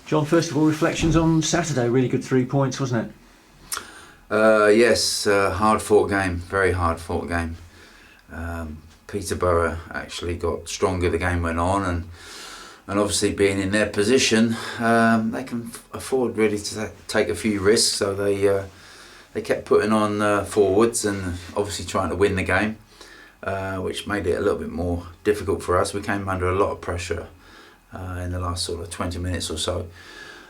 John, first of all, reflections on Saturday. Really good 3 points, wasn't it? Yes, hard fought game, very hard fought game. Peterborough actually got stronger the game went on, and obviously being in their position, they can afford really to take a few risks. So they kept putting on forwards and obviously trying to win the game, which made it a little bit more difficult for us. We came under a lot of pressure in the last sort of 20 minutes or so,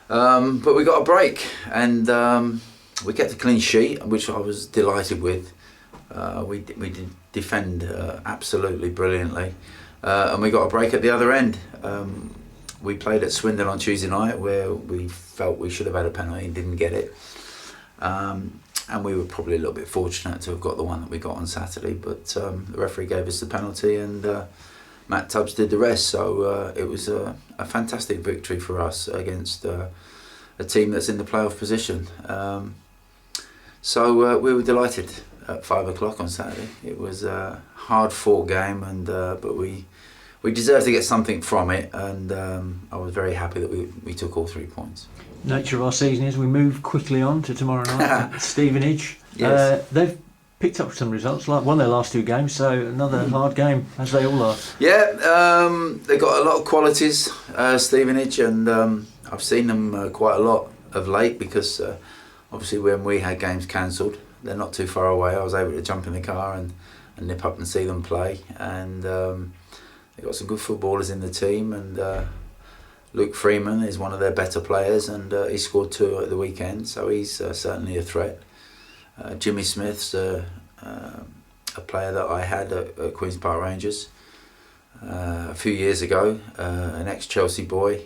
but we got a break and we kept a clean sheet, which I was delighted with. We did defend absolutely brilliantly, and we got a break at the other end. We played at Swindon on Tuesday night, where we felt we should have had a penalty and didn't get it, and we were probably a little bit fortunate to have got the one that we got on Saturday, but the referee gave us the penalty and Matt Tubbs did the rest. So it was a fantastic victory for us against a team that's in the playoff position. So we were delighted at 5 o'clock on Saturday. It was a hard fought game, and but we deserved to get something from it, and I was very happy that we took all 3 points. Nature of our season is we move quickly on to tomorrow night at Stevenage. Yes. They've picked up some results, like won their last 2 games, so another hard game, as they all are. Yeah, they've got a lot of qualities, Stevenage, and I've seen them quite a lot of late because obviously when we had games cancelled, they're not too far away. I was able to jump in the car and nip up and see them play, and they've got some good footballers in the team, and Luke Freeman is one of their better players, and he scored 2 at the weekend, so he's certainly a threat. Jimmy Smith's a player that I had at Queen's Park Rangers a few years ago, an ex-Chelsea boy.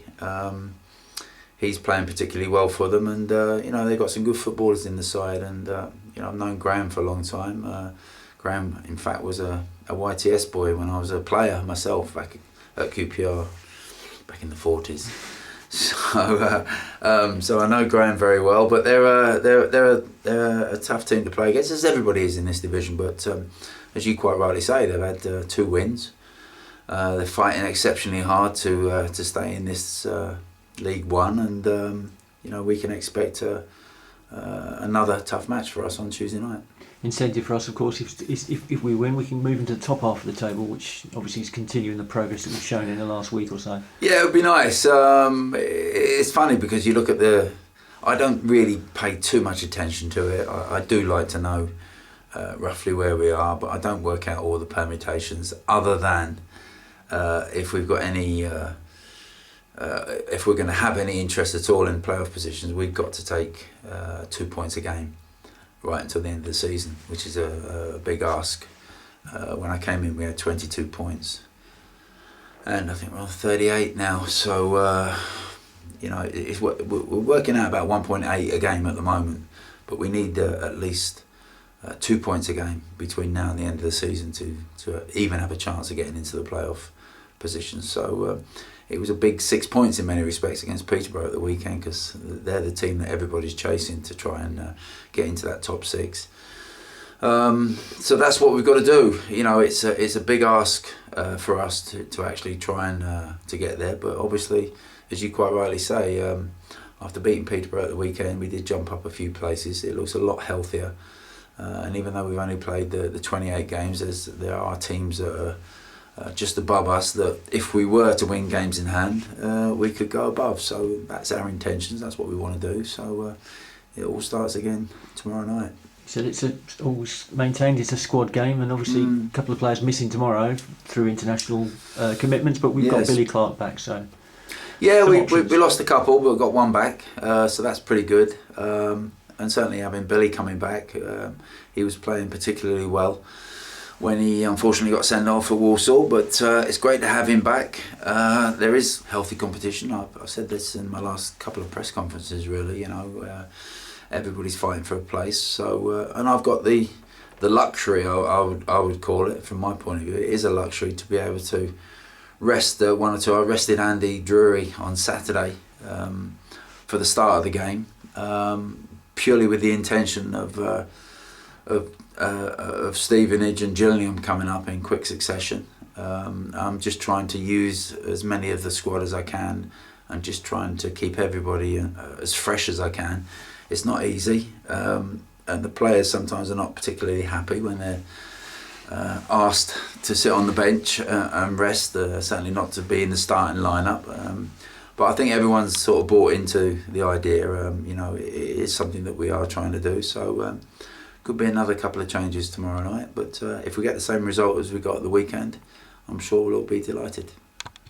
He's playing particularly well for them, and they've got some good footballers in the side, and I've known Graham for a long time. Graham, in fact, was a YTS boy when I was a player myself back at QPR back in the 40s. So I know Graham very well, but they're a tough team to play against, as everybody is in this division. But as you quite rightly say, they've had 2 wins. They're fighting exceptionally hard to stay in this League One, and we can expect another tough match for us on Tuesday night. Incentive for us, of course, if we win, we can move into the top half of the table, which obviously is continuing the progress that we've shown in the last week or so. Yeah, it would be nice. It's funny because you look at I don't really pay too much attention to it. I do like to know roughly where we are, but I don't work out all the permutations other than if we've got any... if we're going to have any interest at all in playoff positions, we've got to take 2 points a game right until the end of the season, which is a big ask. When I came in, we had 22 points, and I think we're on 38 now. So we're working out about 1.8 a game at the moment, but we need at least 2 points a game between now and the end of the season to even have a chance of getting into the playoff positions. So it was a big 6 points in many respects against Peterborough at the weekend, because they're the team that everybody's chasing to try and get into that top 6. So that's what we've got to do. It's a big ask for us to actually try and to get there. But obviously, as you quite rightly say, after beating Peterborough at the weekend, we did jump up a few places. It looks a lot healthier. And even though we've only played the 28 games, there are teams that are just above us, that if we were to win games in hand, we could go above. So that's our intentions, that's what we want to do. So it all starts again tomorrow night. So it's always maintained it's a squad game, and obviously a couple of players missing tomorrow through international commitments, but we've got Billy Clark back, so... Yeah, we lost a couple, but we got one back, so that's pretty good. And certainly having Billy coming back, he was playing particularly well when he unfortunately got sent off at Walsall, but it's great to have him back. There is healthy competition. I've said this in my last couple of press conferences, really. Everybody's fighting for a place. So and I've got the luxury, I would call it, from my point of view. It is a luxury to be able to rest one or two. I rested Andy Drury on Saturday for the start of the game, purely with the intention of Stevenage and Gillingham coming up in quick succession. I'm just trying to use as many of the squad as I can and just trying to keep everybody as fresh as I can. It's not easy, and the players sometimes are not particularly happy when they're asked to sit on the bench and rest, certainly not to be in the starting lineup. But I think everyone's sort of bought into the idea. It is something that we are trying to do. So could be another couple of changes tomorrow night. But if we get the same result as we got at the weekend, I'm sure we'll all be delighted.